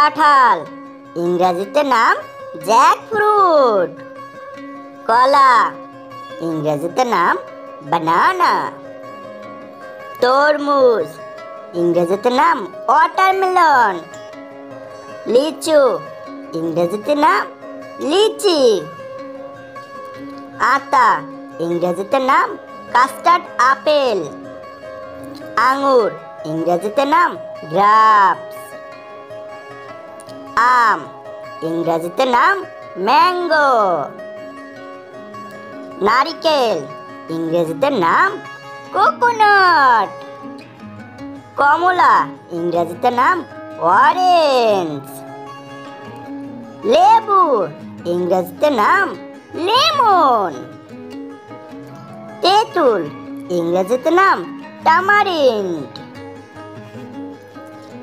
কাঁঠাল, ইংরেজিতে নাম জ্যাকফ্রুট। কলা, ইংরেজিতে নাম বানানা। তরমুজ, ইংরেজিতে নাম ওয়াটারমেলন। লিচু, ইংরেজিতে নাম লিচি। আতা, ইংরেজিতে নাম কাস্টার্ড আপেল। আঙুর, ইংরেজিতে নাম গ্রাপস। আম, ইংরেজিতে নাম ম্যাঙ্গো। নারিকেল, ইংরেজিতে নাম কোকোনাট। কমলা, ইংরেজিতে নাম অরেঞ্জ। লেবু, ইংরেজিতে নাম লেমন। তেঁতুল, ইংরেজিতে নাম টামারিন্ড।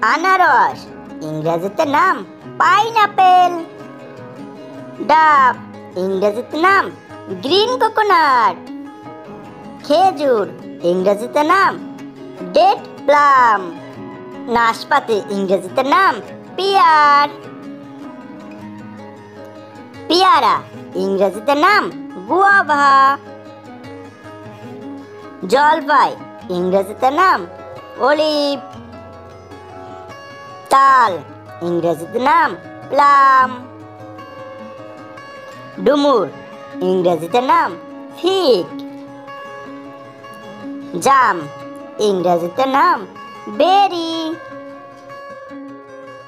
আনারস, ইংরেজিতে নাম পাইনাপেল। ডাব, ইংরেজিতে নাম গ্রিন কোকোনাট। খেজুর, ইংরেজিতে নাম ডেট প্লাম। নাশপাতি, ইংরেজিতে নাম পিয়ার। পেয়ারা, ইংরেজিতে নাম গুয়াভা। জলপাই, ইংরেজিতে নাম অলিভ। তাল, ইংরেজিতে নাম প্লাম। ডুমুর, ইংরেজিতে নাম ফিগ। জাম, ইংরেজিতে নাম বেরি।